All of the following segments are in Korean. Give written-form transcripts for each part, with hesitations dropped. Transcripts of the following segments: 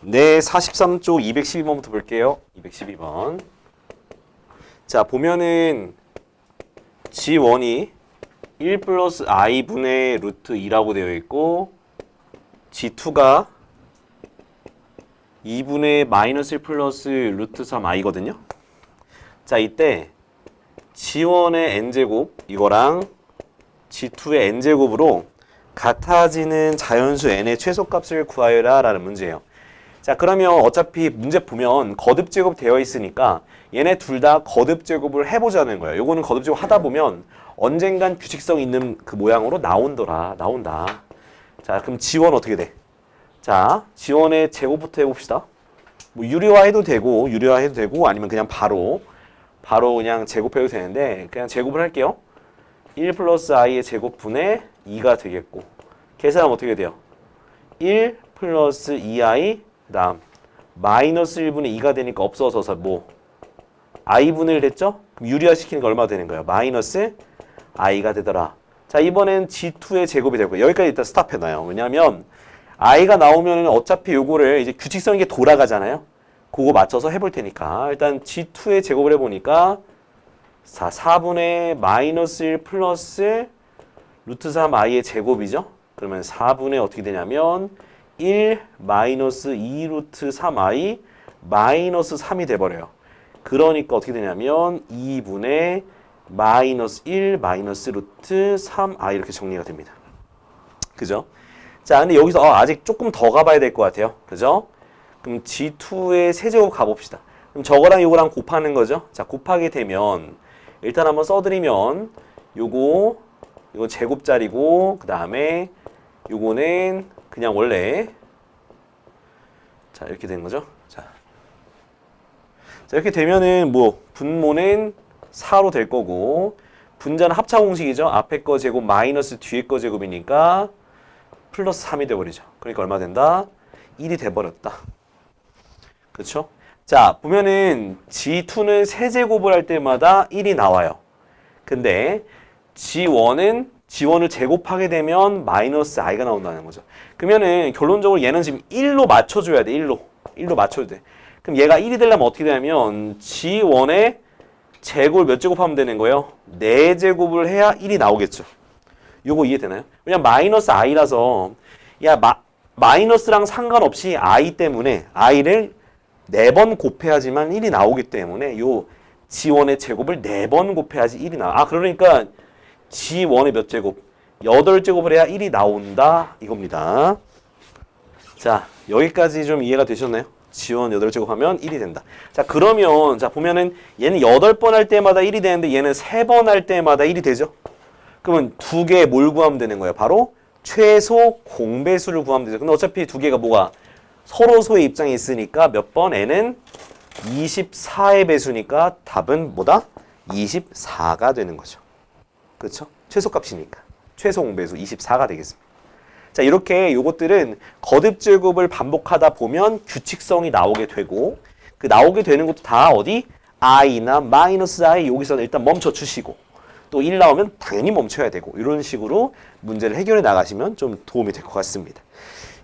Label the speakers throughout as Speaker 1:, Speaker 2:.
Speaker 1: 네, 43쪽 212번부터 볼게요. 212번. 자, 보면은 G1이 1 플러스 i분의 루트 2라고 되어 있고 G2가 2분의 마이너스 1 플러스 루트 3i거든요. 자, 이때 G1의 n제곱 이거랑 G2의 n제곱으로 같아지는 자연수 n의 최소값을 구하여라 라는 문제예요. 자, 그러면 어차피 문제 보면 거듭제곱 되어 있으니까 얘네 둘 다 거듭제곱을 해보자는 거예요. 요거는 거듭제곱 하다 보면 언젠간 규칙성 있는 그 모양으로 나온다. 자, 그럼 G1 어떻게 돼? 자, G1의 제곱부터 해봅시다. 뭐 유리화해도 되고 아니면 그냥 바로 그냥 제곱해도 되는데 그냥 제곱을 할게요. 1 플러스 i의 제곱분의 2가 되겠고 계산하면 어떻게 돼요? 1 플러스 2i 그 다음 마이너스 1분의 2가 되니까 없어져서 뭐 i분의 1 됐죠? 그럼 유리화시키는 거 얼마 되는 거예요? 마이너스 i가 되더라. 자, 이번엔 G2의 제곱이 되고 여기까지 일단 스탑해놔요. 왜냐하면 i가 나오면 어차피 요거를 이제 규칙성 있게 돌아가잖아요. 그거 맞춰서 해볼 테니까 일단 G2의 제곱을 해보니까 4분의 마이너스 1 플러스 루트 3i의 제곱이죠. 그러면 4분의 어떻게 되냐면 1 마이너스 2 루트 3i 마이너스 3이 돼버려요. 그러니까 어떻게 되냐면 2분의 마이너스 1 마이너스 루트 3i 이렇게 정리가 됩니다. 그죠? 자, 근데 여기서 아직 조금 더 가봐야 될 것 같아요. 그죠? 그럼 G2의 세제곱 가봅시다. 그럼 저거랑 요거랑 곱하는 거죠. 자, 곱하게 되면 일단 한번 써드리면 요거 제곱자리고 그 다음에 요거는 그냥 원래 자 이렇게 되는 거죠. 자 이렇게 되면은 뭐 분모는 4로 될 거고 분자는 합차 공식이죠. 앞에 거 제곱 마이너스 뒤에 거 제곱이니까 플러스 3이 돼버리죠. 그러니까 얼마 된다? 1이 돼버렸다. 그렇죠? 자, 보면은 G2는 세제곱을 할 때마다 1이 나와요. 근데 G1을 제곱하게 되면 마이너스 i가 나온다는 거죠. 그러면은 결론적으로 얘는 지금 1로 맞춰줘야 돼. 1로 맞춰야 돼. 그럼 얘가 1이 되려면 어떻게 되냐면 G1의 제곱을 몇 제곱하면 되는 거예요? 4제곱을 해야 1이 나오겠죠. 요거 이해되나요? 왜냐면 마이너스 i라서 마이너스랑 상관없이 i 때문에 i를 4번 곱해야지만 1이 나오기 때문에 요 G1의 제곱을 4번 곱해야지 1이 나와. 그러니까 G1의 몇 제곱? 8제곱을 해야 1이 나온다 이겁니다. 자, 여기까지 좀 이해가 되셨나요? G1 8제곱 하면 1이 된다. 자, 그러면 자 보면은 얘는 8번 할 때마다 1이 되는데 얘는 3번 할 때마다 1이 되죠? 그러면 두 개 뭘 구하면 되는 거예요? 바로 최소 공배수를 구하면 되죠. 근데 어차피 두 개가 뭐가 서로소의 입장에 있으니까 몇 번? n은 24의 배수니까 답은 뭐다? 24가 되는 거죠. 그렇죠? 최소값이니까. 최소 공배수 24가 되겠습니다. 자, 이렇게 요것들은 거듭제곱을 반복하다 보면 규칙성이 나오게 되고 그 나오게 되는 것도 다 어디? i나 마이너스 i 여기서 일단 멈춰 주시고 또 1 나오면 당연히 멈춰야 되고 이런 식으로 문제를 해결해 나가시면 좀 도움이 될 것 같습니다.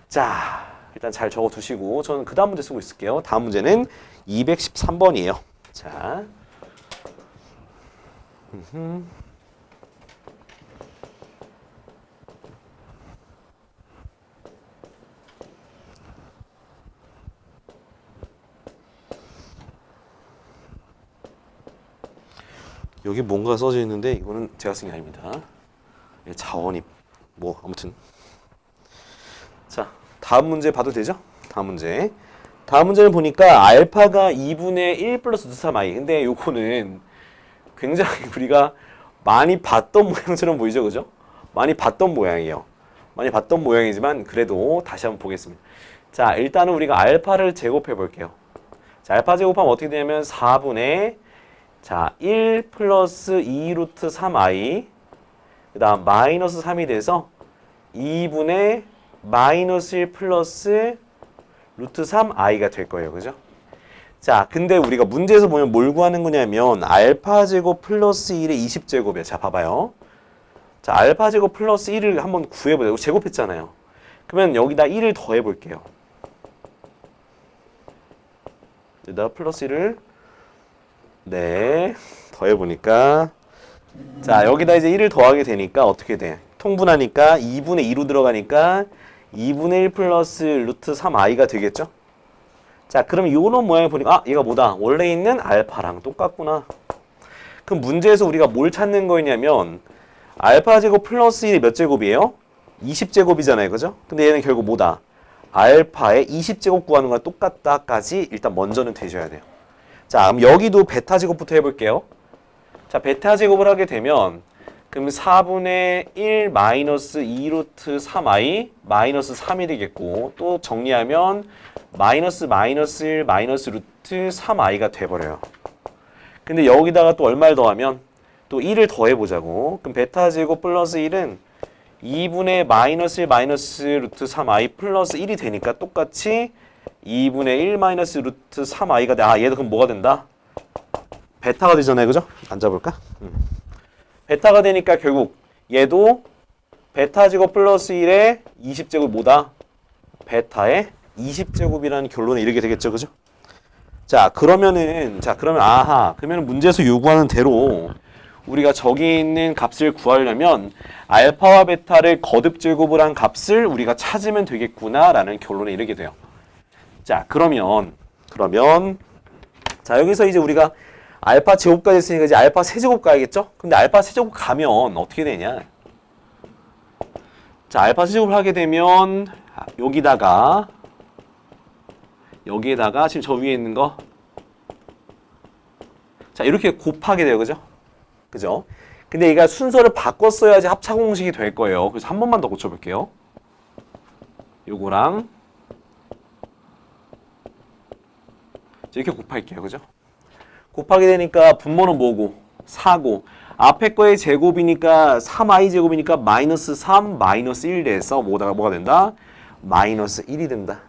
Speaker 1: 자, 일단 잘 적어 두시고 저는 그 다음 문제 쓰고 있을게요. 다음 문제는 213번이에요. 자, 여기 뭔가 써져 있는데 이거는 제가 쓴 게 아닙니다. 자원입 뭐 아무튼 자, 다음 문제 봐도 되죠? 다음 문제는 보니까 알파가 2분의 1 플러스 루트 3i. 근데 요거는 굉장히 우리가 많이 봤던 모양처럼 보이죠, 그죠? 많이 봤던 모양이에요. 많이 봤던 모양이지만 그래도 다시 한번 보겠습니다. 자, 일단은 우리가 알파를 제곱해 볼게요. 자, 알파 제곱하면 어떻게 되냐면 4분의 자, 1 플러스 2 루트 3i 그 다음 마이너스 3이 돼서 2분의 마이너스 1 플러스 루트 3i가 될 거예요. 그죠? 자, 근데 우리가 문제에서 보면 뭘 구하는 거냐면 알파 제곱 플러스 1의 20제곱이야. 자, 봐봐요. 자, 알파 제곱 플러스 1을 한번 구해보자. 이거 제곱했잖아요. 그러면 여기다 1을 더해 볼게요. 여기다 플러스 1을 네, 더해 보니까 자, 여기다 이제 1을 더하게 되니까 어떻게 돼? 통분하니까 2분의 2로 들어가니까 2분의 1 플러스 루트 3i가 되겠죠? 자, 그럼 이런 모양을 보니까 아, 얘가 뭐다? 원래 있는 알파랑 똑같구나. 그럼 문제에서 우리가 뭘 찾는 거였냐면 알파 제곱 플러스 1이 몇 제곱이에요? 20제곱이잖아요. 그죠? 근데 얘는 결국 뭐다? 알파의 20제곱 구하는 거랑 똑같다까지 일단 먼저는 되셔야 돼요. 자, 그럼 여기도 베타 제곱부터 해볼게요. 자, 베타 제곱을 하게 되면 그럼 4분의 1 마이너스 2루트 3i 마이너스 3이 되겠고 또 정리하면 마이너스 1 마이너스 루트 3i가 돼버려요. 근데 여기다가 또 얼마를 더하면 또 1을 더해보자고. 그럼 베타 제곱 플러스 1은 2분의 마이너스 1 마이너스 루트 3i 플러스 1이 되니까 똑같이 2분의 1 마이너스 루트 3i가 돼. 아, 얘도 그럼 뭐가 된다? 베타가 되잖아요. 그죠? 앉아볼까? 베타가 되니까 결국 얘도 베타 제곱 플러스 1의 20제곱 뭐다? 베타의 20제곱이라는 결론을 이르게 되겠죠. 그죠? 자, 그러면은 그러면 문제에서 요구하는 대로 우리가 저기 있는 값을 구하려면 알파와 베타를 거듭 제곱을 한 값을 우리가 찾으면 되겠구나라는 결론에 이르게 돼요. 자, 그러면 자, 여기서 이제 우리가 알파 제곱까지 했으니까 이제 알파 세제곱 가야겠죠? 근데 알파 세제곱 가면 어떻게 되냐? 자, 알파 세제곱을 하게 되면 여기에다가 지금 저 위에 있는 거 자, 이렇게 곱하게 돼요. 그죠? 그죠? 근데 얘가 순서를 바꿨어야지 합차 공식이 될 거예요. 그래서 한 번만 더 고쳐볼게요. 요거랑 이렇게 곱할게요. 그죠? 곱하게 되니까 분모는 뭐고? 4고 앞에 거의 제곱이니까 3i 제곱이니까 마이너스 3 마이너스 1 돼서 뭐가 된다? 마이너스 1이 된다.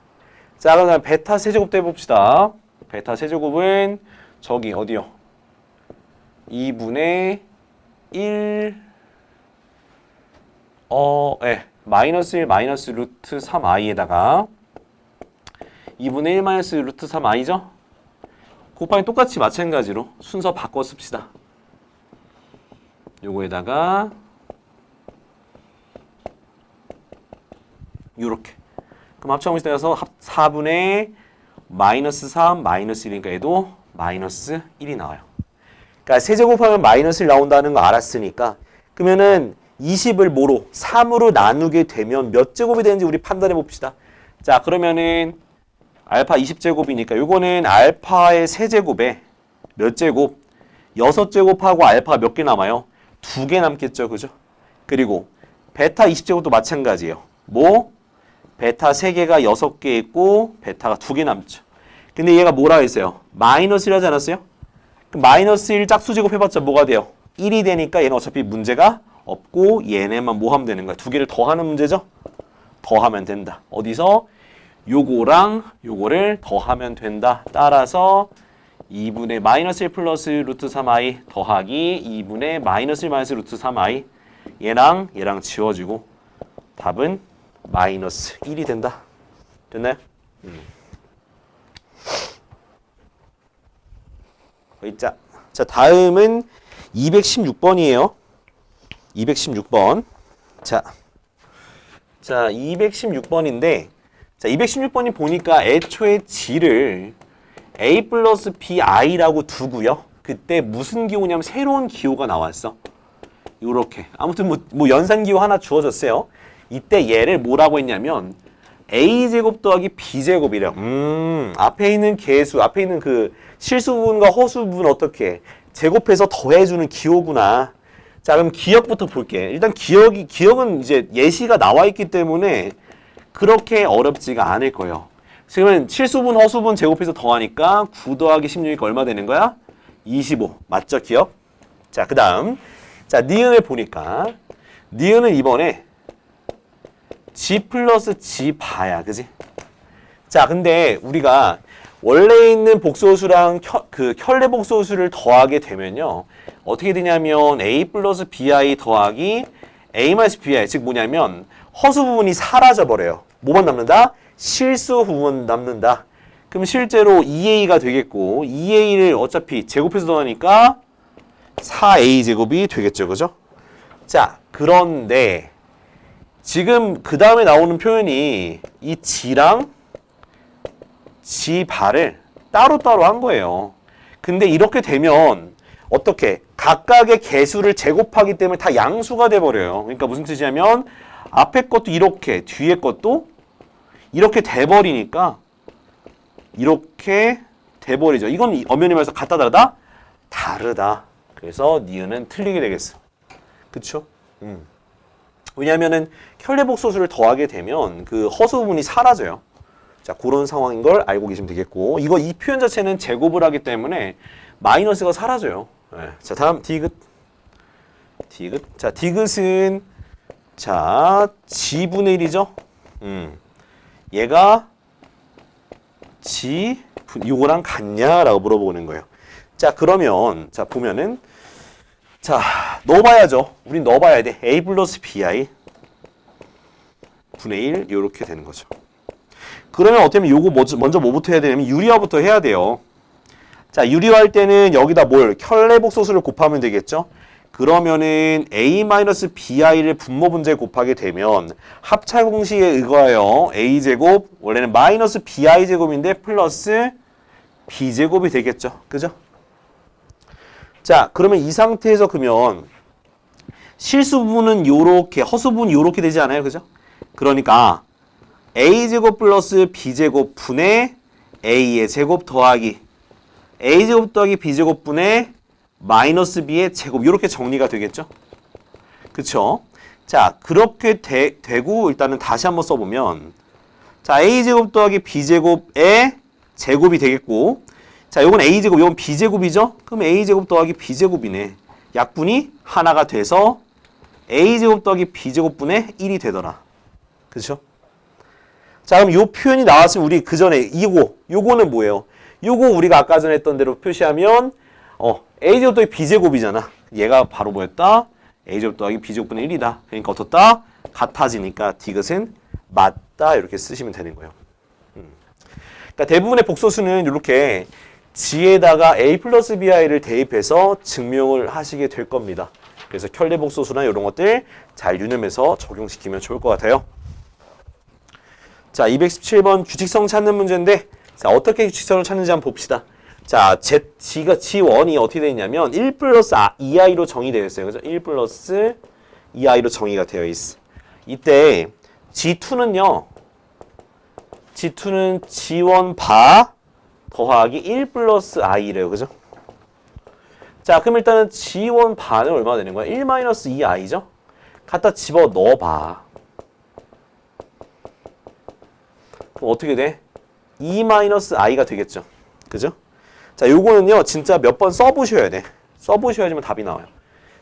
Speaker 1: 자, 그럼 베타 세제곱도 해봅시다. 베타 세제곱은 저기 어디요? 2분의 1 마이너스 1 마이너스 루트 3i에다가 2분의 1 마이너스 루트 3i죠? 곱하기 똑같이 마찬가지로 순서 바꿔 씁시다. 요거에다가 요렇게. 그럼 합쳐보시다 해서 4분의 마이너스 3 마이너스 1이니까 얘도 마이너스 1이 나와요. 그러니까 세제곱하면 마이너스 1 나온다는 거 알았으니까 그러면은 20을 뭐로? 3으로 나누게 되면 몇 제곱이 되는지 우리 판단해 봅시다. 자, 그러면은 알파 20제곱이니까 요거는 알파의 세제곱에 몇 제곱? 6제곱하고 알파가 몇 개 남아요? 2개 남겠죠. 그죠? 그리고 베타 20제곱도 마찬가지예요. 뭐? 베타 3개가 6개 있고 베타가 2개 남죠. 근데 얘가 뭐라 했어요? 마이너스 1 하지 않았어요? 그럼 마이너스 1 짝수 제곱해봤자 뭐가 돼요? 1이 되니까 얘는 어차피 문제가 없고 얘네만 뭐 하면 되는 거야? 2개를 더하는 문제죠? 더하면 된다. 어디서? 요거랑 요거를 더하면 된다. 따라서 2분의 마이너스 1 플러스 루트 3i 더하기 2분의 마이너스 1 마이너스 루트 3i 얘랑 지워지고 답은 마이너스 1이 된다. 됐나요? 자, 다음은 216번이에요. 216번. 자, 216번인데 자, 216번이 보니까 애초에 g를 a 플러스 bi라고 두고요. 그때 무슨 기호냐면 새로운 기호가 나왔어. 요렇게. 아무튼 뭐 연산기호 하나 주어졌어요. 이때 얘를 뭐라고 했냐면 a제곱 더하기 b제곱이래요. 앞에 있는 개수, 앞에 있는 그 실수부분과 허수부분 어떻게 제곱해서 더해주는 기호구나. 자, 그럼 기억부터 볼게. 일단 기억은 이제 예시가 나와 있기 때문에 그렇게 어렵지가 않을 거예요. 지금은 실수분, 허수분 제곱해서 더하니까 9 더하기 16이니까 얼마 되는 거야? 25. 맞죠? 기억? 자, 그 다음. 자, 니은을 보니까 니은은 이번에 g 플러스 g 바야. 그지? 자, 근데 우리가 원래 있는 복소수랑 켤레 복소수를 더하게 되면요. 어떻게 되냐면 a 플러스 bi 더하기 a 마이너스 bi. 즉 뭐냐면 허수 부분이 사라져 버려요. 뭐만 남는다? 실수 부분 남는다. 그럼 실제로 2a가 되겠고 2a를 어차피 제곱해서 더하니까 4a 제곱이 되겠죠. 그죠? 자, 그런데 지금 그 다음에 나오는 표현이 이 g랑 g 바를 따로따로 한 거예요. 근데 이렇게 되면 어떻게? 각각의 개수를 제곱하기 때문에 다 양수가 돼버려요. 그러니까 무슨 뜻이냐면 앞에 것도 이렇게, 뒤에 것도 이렇게 돼버리니까 이렇게 돼버리죠. 이건 엄연히 말해서 같다 다르다? 다르다. 그래서 니은은 틀리게 되겠어. 그쵸? 왜냐하면은 켤레복소수를 더하게 되면 그 허수 부분이 사라져요. 자, 그런 상황인 걸 알고 계시면 되겠고, 이 표현 자체는 제곱을 하기 때문에 마이너스가 사라져요. 네. 자, 다음 디귿. 자, 디귿은 자 g분의 1이죠. 얘가 g 요거랑 같냐라고 물어보는 거예요. 자, 그러면 자 보면은 자 넣어봐야죠. 우린 넣어봐야 돼. a 플러스 bi 분의 1 이렇게 되는 거죠. 그러면 어떻게 하면 요거 먼저 뭐부터 해야 되냐면 유리화부터 해야 돼요. 자, 유리화할 때는 여기다 뭘 켤레복소수를 곱하면 되겠죠. 그러면은 a-bi를 분모 분자에 곱하게 되면 합차 공식에 의거하여 a제곱 원래는 마이너스 bi제곱인데 플러스 b제곱이 되겠죠. 그죠? 자, 그러면 이 상태에서 그러면 실수 부분은 요렇게, 허수 부분이 요렇게 되지 않아요? 그죠? 그러니까 a제곱 플러스 b제곱 분의 a의 제곱 더하기 a제곱 더하기 b제곱 분의 마이너스 b의 제곱 이렇게 정리가 되겠죠? 그쵸? 자, 그렇게 되고 일단은 다시 한번 써보면 자, a제곱 더하기 b제곱의 제곱이 되겠고 자, 요건 a제곱, 요건 b제곱이죠? 그럼 a제곱 더하기 b제곱이네. 약분이 하나가 돼서 a제곱 더하기 b제곱분의 1이 되더라. 그쵸? 자, 그럼 요 표현이 나왔으면 우리 그 전에 요거는 뭐예요? 요거 우리가 아까 전에 했던 대로 표시하면 a제곱 더하기 b제곱이잖아. 얘가 바로 뭐였다? a제곱 더하기 b제곱분의 1이다. 그러니까 어떻다? 같아지니까 디귿은 맞다 이렇게 쓰시면 되는 거예요. 그러니까 대부분의 복소수는 이렇게 g에다가 a 플러스 bi를 대입해서 증명을 하시게 될 겁니다. 그래서 켤레복소수나 이런 것들 잘 유념해서 적용시키면 좋을 것 같아요. 자, 217번 규칙성 찾는 문제인데 자, 어떻게 규칙성을 찾는지 한번 봅시다. 자, G1이 어떻게 되어 있냐면 1 플러스 2i로 정의되어 있어요. 그죠? 1 플러스 2i로 정의가 되어 있어. 이때 G2는 G1 바 더하기 1 플러스 i래요. 그죠? 자, 그럼 일단은 G1 바는 얼마나 되는 거야? 1 마이너스 2i죠? 갖다 집어 넣어봐. 그럼 어떻게 돼? 2 마이너스 i가 되겠죠. 그죠? 자, 요거는요, 진짜 몇 번 써보셔야 돼. 써보셔야지만 답이 나와요.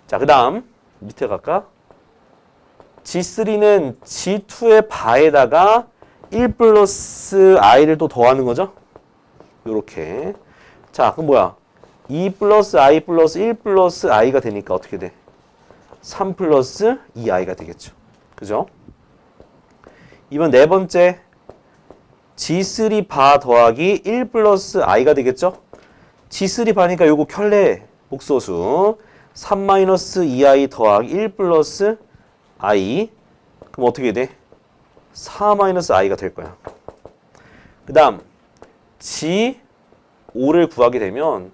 Speaker 1: 자, 그 다음, 밑에 갈까? G3는 G2의 바에다가 1 플러스 i를 또 더하는 거죠? 요렇게. 자, 그럼 뭐야? 2 플러스 i 플러스 1 플러스 i가 되니까 어떻게 돼? 3 플러스 2i가 되겠죠. 그죠? 이번 네 번째. G3 바 더하기 1 플러스 i가 되겠죠? G3 바니까 요거 켤레 복소수 3 마이너스 2i 더하기 1 플러스 i 그럼 어떻게 돼? 4 마이너스 i가 될 거야. 그 다음 G5를 구하게 되면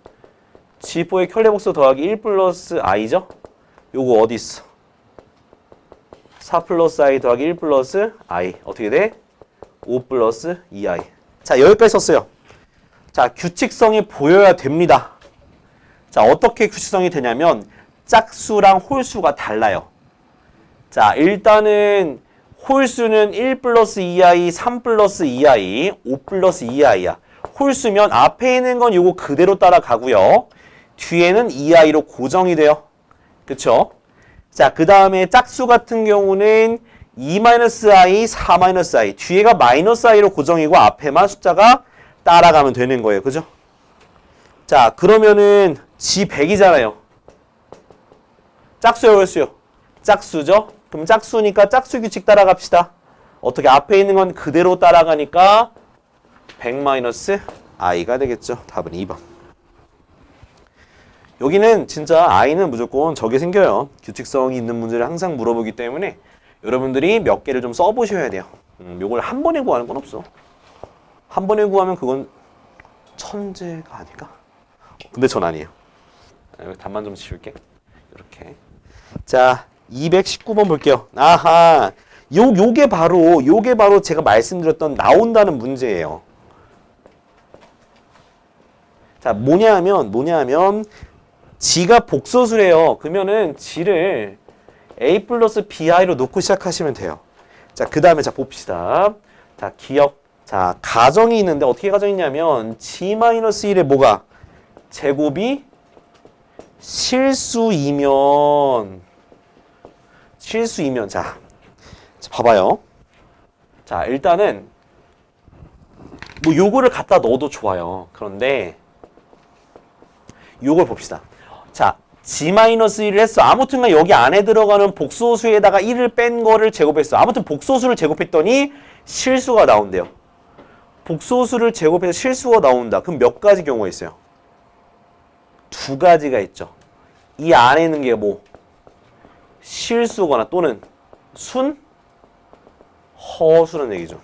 Speaker 1: G4의 켤레 복소 더하기 1 플러스 i죠? 요거 어디 있어? 4 플러스 i 더하기 1 플러스 i 어떻게 돼? 5 플러스 2i. 자, 여기까지 썼어요. 자, 규칙성이 보여야 됩니다. 자, 어떻게 규칙성이 되냐면 짝수랑 홀수가 달라요. 자, 일단은 홀수는 1 플러스 2i, 3 플러스 2i, 5 플러스 2i야. 홀수면 앞에 있는 건 요거 그대로 따라가고요. 뒤에는 2i로 고정이 돼요. 그쵸? 자, 그 다음에 짝수 같은 경우는 2-i, 4-i 뒤에가 -i로 고정이고 앞에만 숫자가 따라가면 되는 거예요. 그죠? 자, 그러면은 G100이잖아요. 짝수요, 홀수요? 짝수죠? 그럼 짝수니까 짝수 규칙 따라갑시다. 어떻게 앞에 있는 건 그대로 따라가니까 100-i가 되겠죠. 답은 2번. 여기는 진짜 i는 무조건 저게 생겨요. 규칙성이 있는 문제를 항상 물어보기 때문에 여러분들이 몇 개를 좀 써보셔야 돼요. 요걸 한 번에 구하는 건 없어. 한 번에 구하면 그건 천재가 아닐까? 근데 전 아니에요. 여기 답만 좀 지울게. 이렇게. 자, 219번 볼게요. 아하. 요게 바로 제가 말씀드렸던 나온다는 문제예요. 자, 뭐냐면 g가 복소수래요. 그러면은 g를 a 플러스 bi로 놓고 시작하시면 돼요. 자, 그 다음에 자 봅시다. 자, 자, 가정이 있는데 어떻게 가정이 있냐면 g-1의 뭐가? 제곱이 실수이면 자 봐봐요. 자, 일단은 뭐 요거를 갖다 넣어도 좋아요. 그런데 요걸 봅시다. 자, g-1을 했어. 아무튼간 여기 안에 들어가는 복소수에다가 1을 뺀 거를 제곱했어. 아무튼 복소수를 제곱했더니 실수가 나온대요. 복소수를 제곱해서 실수가 나온다. 그럼 몇 가지 경우가 있어요? 두 가지가 있죠. 이 안에 있는 게 뭐? 실수거나 또는 허수라는 얘기죠.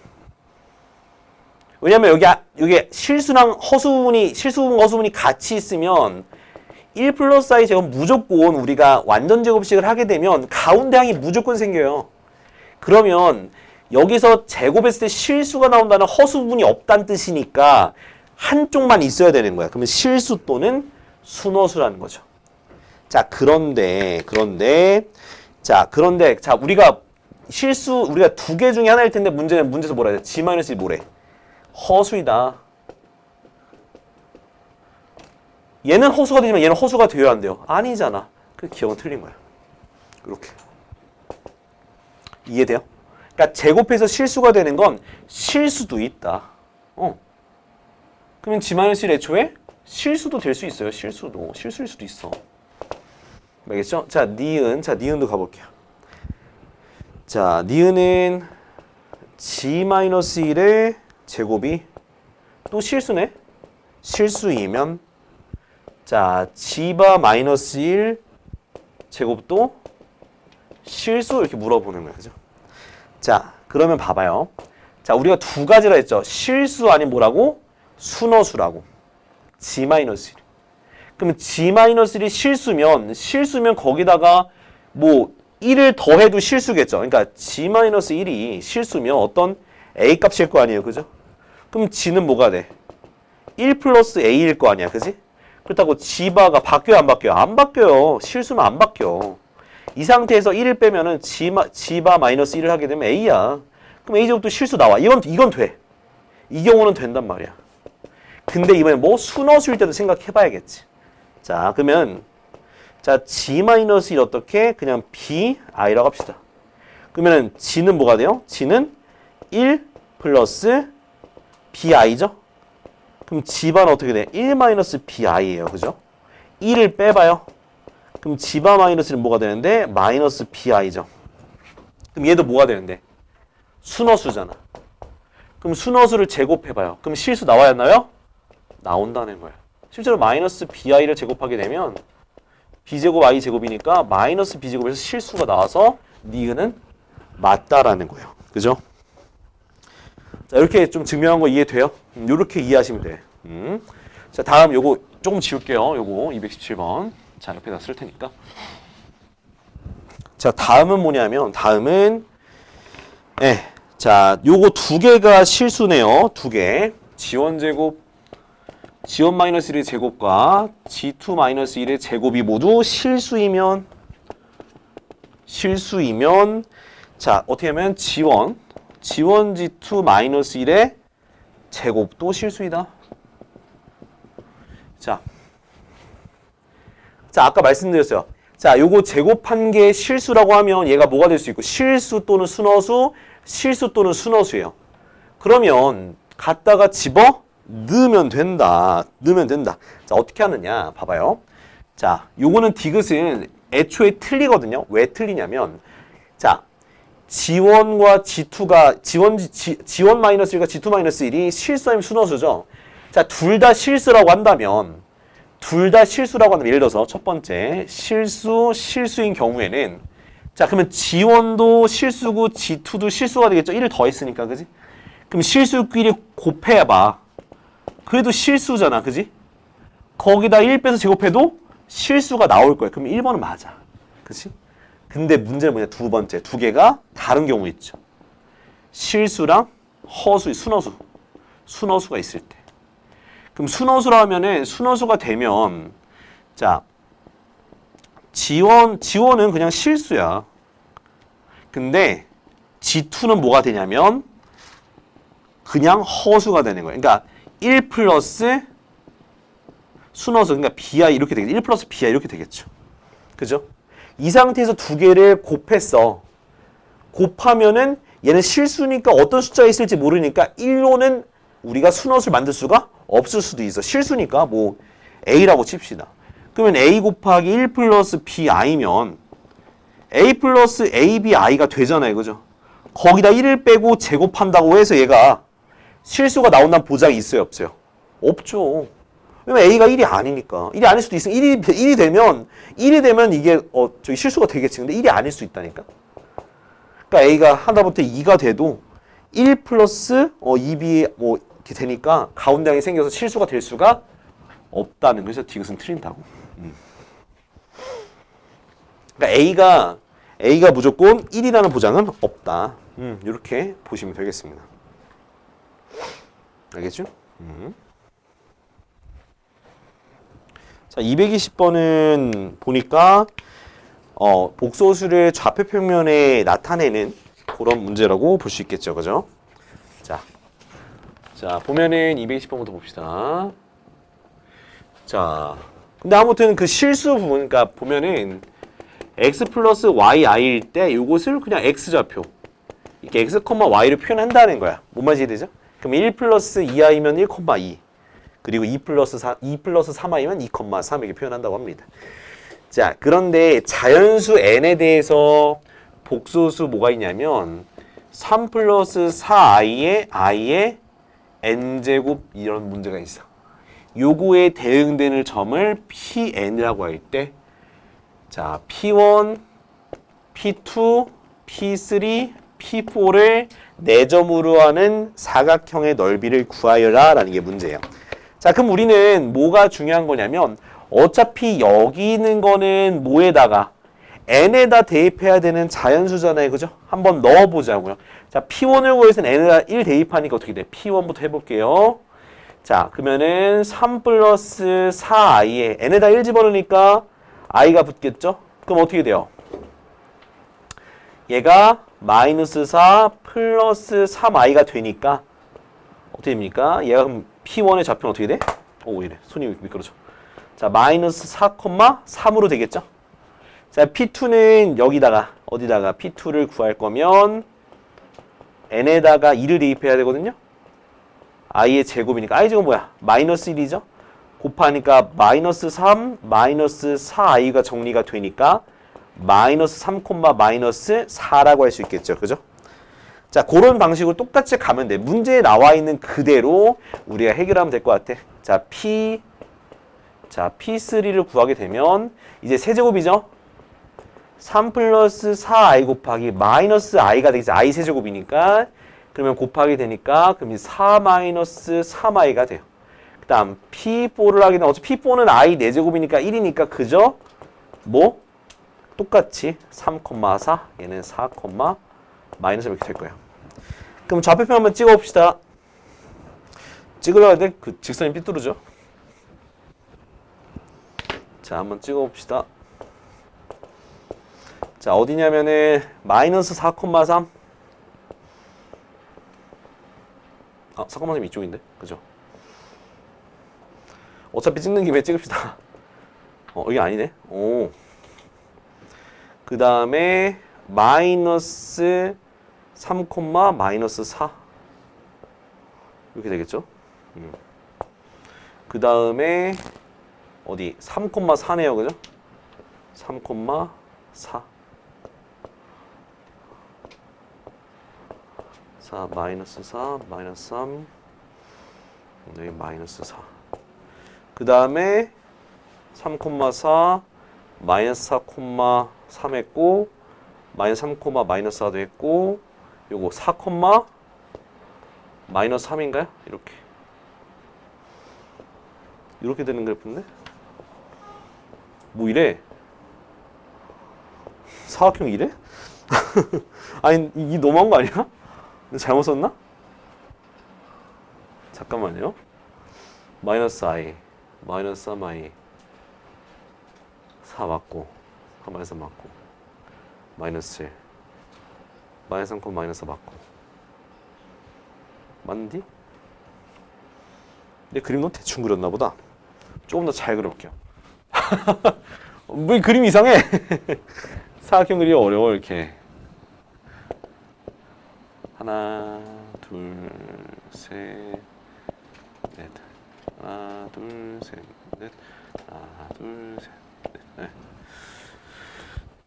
Speaker 1: 왜냐면 여기 실수랑 허수분이 같이 있으면 1 플러스 i 제곱 무조건 우리가 완전 제곱식을 하게 되면 가운데 항이 무조건 생겨요. 그러면 여기서 제곱했을 때 실수가 나온다는 허수분이 없다는 뜻이니까 한쪽만 있어야 되는 거야. 그러면 실수 또는 순허수라는 거죠. 자, 그런데 우리가 두 개 중에 하나일 텐데 문제에서 뭐라 해야 돼? g-1 뭐래? 허수이다. 얘는 허수가 되지만 얘는 허수가 되어야 안 돼요. 아니잖아. 그 기억은 틀린 거야. 이렇게. 이해돼요? 그러니까 제곱해서 실수가 되는 건 실수도 있다. 그러면 g-1 애초에 실수도 될 수 있어요. 실수일 수도 있어. 알겠죠? 자, 니은도 가볼게요. 자, 니은은 g-1의 제곱이 또 실수네? 실수이면 자, g-1 제곱도 실수 이렇게 물어보는 거예요. 그죠? 자, 그러면 봐봐요. 자, 우리가 두 가지라 했죠. 실수 아닌 뭐라고? 순허수라고. g-1. 그러면 g-1이 실수면 거기다가 뭐 1을 더해도 실수겠죠. 그러니까 g-1이 실수면 어떤 a 값일 거 아니에요. 그죠? 그럼 g는 뭐가 돼? 1 플러스 a일 거 아니야. 그지? 그렇다고 g바가 바뀌어요? 안 바뀌어요? 안 바뀌어요. 실수면 안 바뀌어. 이 상태에서 1을 빼면은 g바 마이너스 1을 하게 되면 a야. 그럼 a제곱도 실수 나와. 이건 돼. 이 경우는 된단 말이야. 근데 이번에 뭐 순허수일 때도 생각해봐야겠지. 자, 그러면 자 g-1 어떻게? 그냥 bi라고 합시다. 그러면은 g는 뭐가 돼요? g는 1 플러스 bi죠? 그럼 g바는 어떻게 돼? 1 마이너스 bi예요. 그죠? 1을 빼봐요. 그럼 g바 마이너스는 뭐가 되는데? 마이너스 bi죠. 그럼 얘도 뭐가 되는데? 순허수잖아. 그럼 순허수를 제곱해봐요. 그럼 실수 나와야 하나요? 나온다는 거야. 실제로 마이너스 bi를 제곱하게 되면 b제곱 i제곱이니까 마이너스 b제곱에서 실수가 나와서 니은은 맞다라는 거예요. 그죠? 자, 이렇게 좀 증명한 거 이해돼요? 이렇게 이해하시면 돼. 자, 다음 요거 조금 지울게요. 요거 217번. 자, 옆에다 쓸 테니까. 자, 다음은 뭐냐면 자, 요거 두 개가 실수네요. 두 개. g1제곱 g1-1의 제곱과 g2-1의 제곱이 모두 실수이면 자, 어떻게 하면 g1 g2-1의 제곱도 실수이다. 자, 아까 말씀드렸어요. 자, 요거 제곱한 게 실수라고 하면 얘가 뭐가 될 수 있고 실수 또는 순허수, 실수 또는 순허수예요. 그러면 갖다가 집어 넣으면 된다. 자, 어떻게 하느냐 봐봐요. 자, 요거는 디귿은 애초에 틀리거든요. 왜 틀리냐면 자, G1과 G2가 G1 마이너스 1과 G2 마이너스 1이 실수 아니면 순허수죠. 자, 둘 다 실수라고 한다면 예를 들어서 첫 번째 실수인 경우에는 자, 그러면 G1도 실수고 G2도 실수가 되겠죠. 1을 더했으니까, 그지? 그럼 실수끼리 곱해봐. 그래도 실수잖아, 그지? 거기다 1 빼서 제곱해도 실수가 나올 거야. 그럼 1번은 맞아. 그치? 근데 문제는 뭐냐? 두 번째. 두 개가 다른 경우 있죠. 실수랑 순허수가 있을 때. 그럼 순허수라 하면은 순허수가 되면 자, G1은 그냥 실수야. 근데 G2는 뭐가 되냐면 그냥 허수가 되는 거야. 그러니까 1 플러스 순허수, 그러니까 BI 이렇게 되겠죠. 1 플러스 BI 이렇게 되겠죠. 그죠? 이 상태에서 두 개를 곱했어. 곱하면은 얘는 실수니까 어떤 숫자가 있을지 모르니까 1로는 우리가 순허수를 만들 수가 없을 수도 있어. 실수니까 뭐 A라고 칩시다. 그러면 A 곱하기 1 플러스 BI면 A 플러스 ABI가 되잖아요. 그죠? 거기다 1을 빼고 제곱한다고 해서 얘가 실수가 나온다는 보장이 있어요? 없어요? 없죠. 왜냐면 A가 1이 아니니까. 1이 아닐 수도 있으면 1이 되면 이게 저기 실수가 되겠지. 근데 1이 아닐 수 있다니까. 그러니까 A가 하다못해 2가 돼도 1 플러스 2B 뭐 이렇게 되니까 가운데항이 생겨서 실수가 될 수가 없다는 거죠. 디귿은 틀린다고. 그러니까 A가 무조건 1이라는 보장은 없다. 이렇게 보시면 되겠습니다. 알겠죠? 자, 220번은 보니까 복소수를 좌표 평면에 나타내는 그런 문제라고 볼 수 있겠죠. 그죠? 자, 보면은 220번부터 봅시다. 자, 근데 아무튼 그 실수 부분, 그러니까 보면은 x 플러스 yi일 때 이것을 그냥 x좌표 이렇게 x, y를 표현한다는 거야. 뭔 말인지 이해되죠? 그럼 1 플러스 2i면 1,2 그리고 2 플러스 3i면 2,3 이렇게 표현한다고 합니다. 자, 그런데 자연수 n에 대해서 복소수 뭐가 있냐면 3 플러스 4i의 i의 n제곱 이런 문제가 있어. 요거에 대응되는 점을 Pn이라고 할 때 자, P1, P2, P3, P4를 4점으로 하는 사각형의 넓이를 구하여라 라는 게 문제예요. 자, 그럼 우리는 뭐가 중요한 거냐면 어차피 여기 있는 거는 뭐에다가 n에다 대입해야 되는 자연수잖아요. 그죠? 한번 넣어보자고요. 자, P1을 구해서 n에다 1 대입하니까 어떻게 돼? P1부터 해볼게요. 자, 그러면은 3 플러스 4i에 n에다 1 집어넣으니까 i가 붙겠죠? 그럼 어떻게 돼요? 얘가 마이너스 4 플러스 3i가 되니까 어떻게 됩니까? 얘가 그럼 P1의 좌표는 어떻게 돼? 오, 이래. 손이 미끄러져. 자, 마이너스 4,3으로 되겠죠? 자, P2는 여기다가 어디다가 P2를 구할 거면 n에다가 2를 대입해야 되거든요. i의 제곱이니까 i 제곱 뭐야? 마이너스 1이죠? 곱하니까 마이너스 3, 마이너스 4i가 정리가 되니까 마이너스 3, 마이너스 4라고 할 수 있겠죠. 그죠? 자, 그런 방식으로 똑같이 가면 돼. 문제에 나와 있는 그대로 우리가 해결하면 될 것 같아. 자, P3를 구하게 되면 이제 세제곱이죠? 3 플러스 4i 곱하기 마이너스 i가 되겠지. i 세제곱이니까. 그러면 곱하기 되니까 그럼 4 마이너스 3i가 돼요. 그 다음 P4를 하게 되면 어차피 P4는 i 4제곱이니까 1이니까 그죠? 뭐? 똑같이 3,4 얘는 4, 마이너스 이렇게 될 거예요. 그럼 좌표표 한번 찍어봅시다. 찍으려고 하는데 그 직선이 삐뚤어져. 자, 한번 찍어봅시다. 자, 어디냐면은 마이너스 4,3 4,3이 이쪽인데? 그죠? 어차피 찍는 김에 찍읍시다. 이게 아니네. 오. 그 다음에 마이너스 3, 마이너스 4 이렇게 되겠죠? 그 다음에 어디 3,4네요. 그죠? 3,4 4, 마이너스 4, 마이너스 3, 여기 마이너스 4. 그 다음에 3,4, 마이너스 4,3 했고, 마이너스 3, 마이너스 4도 했고, 요거 4, 마이너스 3인가요? 이렇게 되는 그래프인데? 뭐 이래? 사각형 이래? 아니, 이 너무한 거 아니야? 잘못 썼나? 잠깐만요. 마이너스 i, 마이너스 3i, 4 맞고, 마이너스 3 맞고, 마이너스 7, 마이너스 3, 마이너스 4 맞고. 맞니? 근데 그림 건 대충 그렸나 보다. 조금 더 잘 그려볼게요. 뭐 그림 이상해? 사각형 그리기 어려워 이렇게. 하나, 둘, 셋, 넷. 하나, 둘, 셋, 넷. 하나, 둘, 셋, 넷. 네.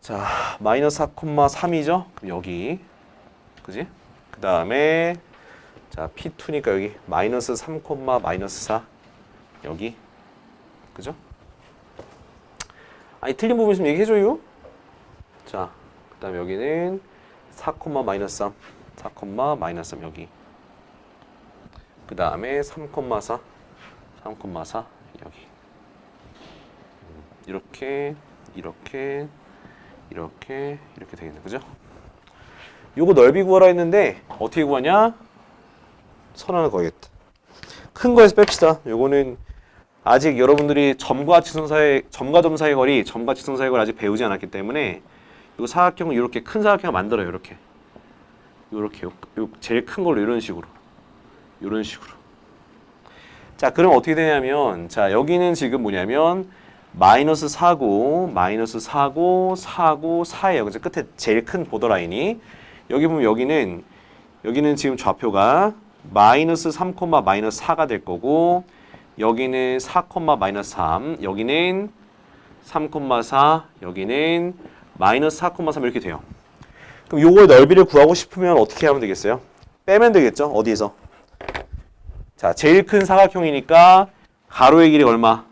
Speaker 1: 자, 마이너스 4,3이죠? 그럼 여기. 그지? 그 다음에 자, P2니까 여기 마이너스 3, 마이너스 4 여기. 그죠? 아니 틀린 부분 있으면 얘기해줘요. 자, 그 다음에 여기는 4, 마이너스 3, 4, 마이너스 3 여기. 그 다음에 3, 4, 3, 4 여기. 이렇게 되겠네. 그죠? 요거 넓이 구하라 했는데 어떻게 구하냐? 선 하나 그어야겠다. 큰 거에서 뺍시다. 요거는 아직 여러분들이 점과 점 사이의 거리, 점과 직선 사이의 거리 아직 배우지 않았기 때문에 요 사각형을 이렇게 큰 사각형을 만들어요. 이렇게 요 제일 큰 걸로 이런 식으로. 자, 그럼 어떻게 되냐면 자, 여기는 지금 뭐냐면 마이너스 4고 마이너스 4고 4고 4예요. 그죠? 끝에 제일 큰 보더라인이. 여기 보면 여기는 지금 좌표가 마이너스 3, 마이너스 4가 될 거고 여기는 4, 마이너스 3, 여기는 3, 4, 여기는 마이너스 4, 3 이렇게 돼요. 그럼 요거의 넓이를 구하고 싶으면 어떻게 하면 되겠어요? 빼면 되겠죠? 어디에서? 자, 제일 큰 사각형이니까 가로의 길이 얼마?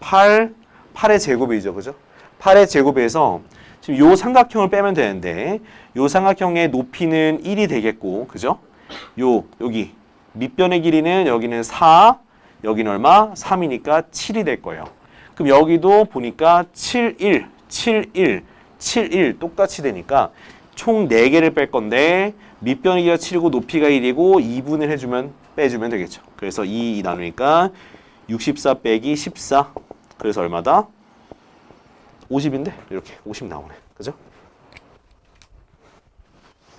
Speaker 1: 8의 제곱이죠. 그죠? 8의 제곱에서 지금 요 삼각형을 빼면 되는데 요 삼각형의 높이는 1이 되겠고, 그죠? 여기 밑변의 길이는 여기는 4, 여기는 얼마? 3이니까 7이 될 거예요. 그럼 여기도 보니까 7, 1 똑같이 되니까 총 4개를 뺄 건데 밑변의 길이가 7이고 높이가 1이고 2분을 빼주면 되겠죠. 그래서 2 나누니까 64 빼기 14. 그래서 얼마다? 50인데 이렇게 50 나오네. 그죠?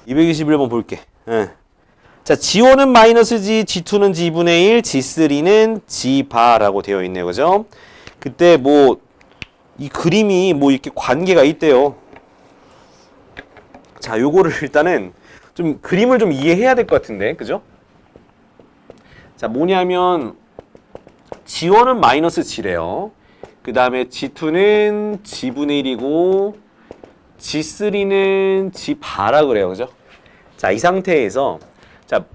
Speaker 1: 221번 볼게. 예. 자, G1은 마이너스 G, G2는 G분의 1, G3는 G바라고 되어 있네요. 그죠? 그때 뭐 이 그림이 뭐 이렇게 관계가 있대요. 자, 요거를 일단은 좀 그림을 좀 이해해야 될 것 같은데. 그죠? 자, 뭐냐면 G1은 마이너스 G래요. 그 다음에 G2는 G분의 1이고 G3는 G바라 그래요. 그죠? 자, 이 상태에서 자,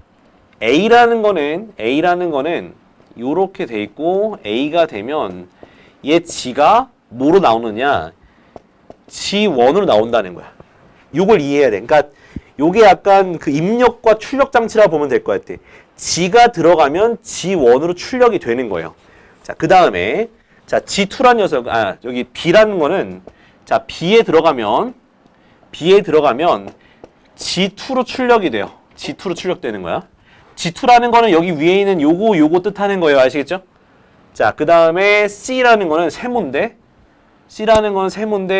Speaker 1: A라는 거는 요렇게 돼 있고 A가 되면 얘 G가 뭐로 나오느냐? G1으로 나온다는 거야. 요걸 이해해야 돼. 그러니까 요게 약간 그 입력과 출력 장치라 보면 될 것 같아. G가 들어가면 G1으로 출력이 되는 거예요. 자, 그 다음에 자, G2란 녀석, 여기 B라는 거는 자, B에 들어가면 G2로 출력이 돼요. G2로 출력되는 거야. G2라는 거는 여기 위에 있는 요거 뜻하는 거예요. 아시겠죠? 자, 그 다음에 C라는 거는 세모인데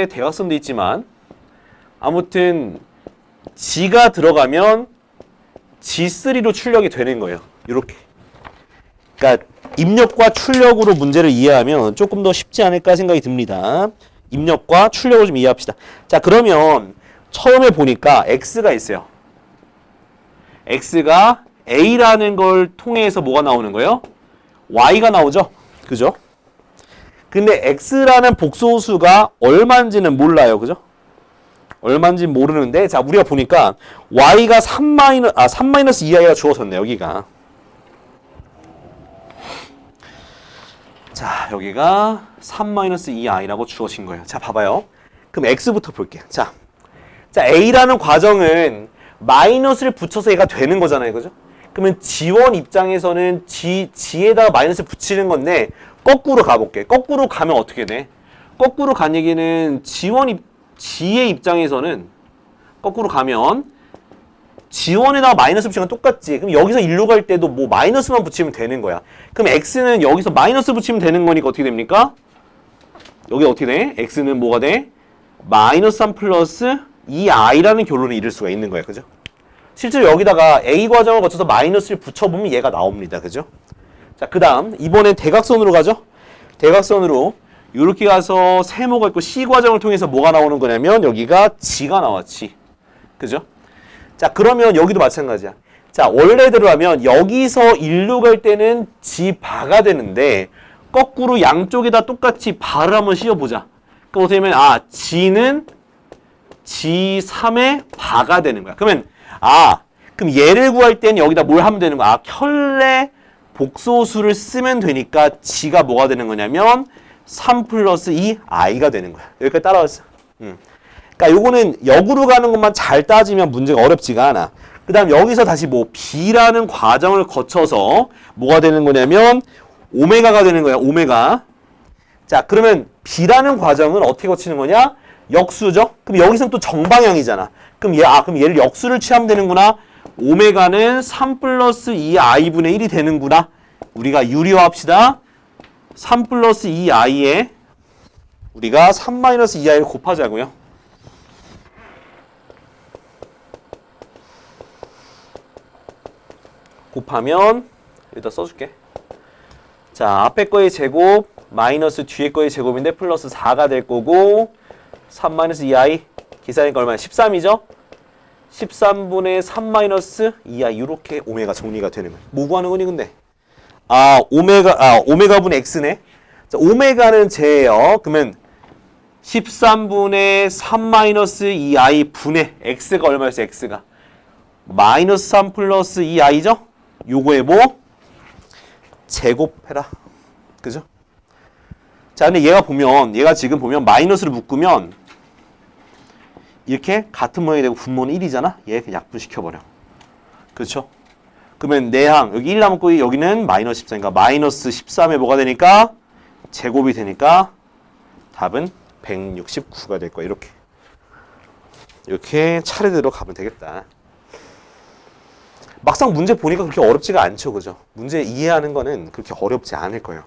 Speaker 1: 대각선도 있지만 아무튼 G가 들어가면 G3로 출력이 되는 거예요. 이렇게. 그러니까 입력과 출력으로 문제를 이해하면 조금 더 쉽지 않을까 생각이 듭니다. 입력과 출력을 좀 이해합시다. 자, 그러면 처음에 보니까 X가 있어요. X가 A라는 걸 통해서 뭐가 나오는 거예요? Y가 나오죠? 그죠? 근데 X라는 복소수가 얼마인지는 몰라요. 그죠? 얼마인지 모르는데 자 우리가 보니까 y가 3 2i가 주어졌네 여기가. 자 여기가 3 2i라고 주어진 거예요. 자 봐봐요. 그럼 x부터 볼게요. 자 a라는 과정은 마이너스를 붙여서 얘가 되는 거잖아요. 그죠? 그러면 지원 입장에서는 g에다가 마이너스를 붙이는 건데 거꾸로 가볼게. 거꾸로 가면 어떻게 돼? 거꾸로 간 얘기는 g의 입장에서는 거꾸로 가면 지원에다가 마이너스 붙이는 건 똑같지. 그럼 여기서 일로 갈 때도 뭐 마이너스만 붙이면 되는 거야. 그럼 x는 여기서 마이너스 붙이면 되는 거니까 어떻게 됩니까? 여기 어떻게 돼? x는 뭐가 돼? 마이너스 3 플러스 2i라는 결론을 이룰 수가 있는 거야. 그죠? 실제로 여기다가 a 과정을 거쳐서 마이너스를 붙여보면 얘가 나옵니다. 그죠? 자, 그 다음 이번엔 대각선으로 가죠. 대각선으로 이렇게 가서 세모가 있고 c 과정을 통해서 뭐가 나오는 거냐면 여기가 g가 나와. g. 그죠? 자 그러면 여기도 마찬가지야. 자 원래대로 하면 여기서 일로 갈 때는 g 바가 되는데 거꾸로 양쪽에다 똑같이 바를 한번 씌워보자. 그럼 어떻게 되면 g는 g3의 바가 되는 거야. 그러면 그럼 얘를 구할 때는 여기다 뭘 하면 되는 거야? 켤레 복소수를 쓰면 되니까 g가 뭐가 되는 거냐면 3 플러스 2i가 되는 거야. 여기까지 따라왔어. 그러니까 요거는 역으로 가는 것만 잘 따지면 문제가 어렵지가 않아. 그 다음 여기서 다시 뭐 b라는 과정을 거쳐서 뭐가 되는 거냐면 오메가가 되는 거야. 오메가. 자 그러면 b라는 과정은 어떻게 거치는 거냐? 역수죠. 그럼 여기서는 또 정방향이잖아. 그럼 얘를 역수를 취하면 되는구나. 오메가는 3 플러스 2i분의 1이 되는구나. 우리가 유리화합시다. 3 플러스 2i에 우리가 3 마이너스 2i를 곱하자고요. 곱하면 여기다 써줄게. 자 앞에 거의 제곱 마이너스 뒤에 거의 제곱인데 플러스 4가 될 거고 3 마이너스 2i 계산하니까 얼마야? 13이죠? 13분의 3 마이너스 2i 이렇게 오메가 정리가 되는 거야. 뭐 구하는 거니 근데? 오메가분의 x네. 자 오메가는 제예요. 그러면 13분의 3 마이너스 2i 분의 x가 얼마였어? x가 마이너스 3 플러스 2i죠? 요거에 뭐? 제곱해라. 그죠? 자, 근데 얘가 지금 보면 마이너스를 묶으면 이렇게 같은 모양이 되고 분모는 1이잖아? 얘 그냥 약분시켜버려. 그렇죠? 그러면 내항, 여기 1 남고 여기는 마이너스 14니까 마이너스 13에 뭐가 되니까? 제곱이 되니까 답은 169가 될 거야. 이렇게 차례대로 가면 되겠다. 막상 문제 보니까 그렇게 어렵지가 않죠. 그죠? 문제 이해하는 거는 그렇게 어렵지 않을 거예요.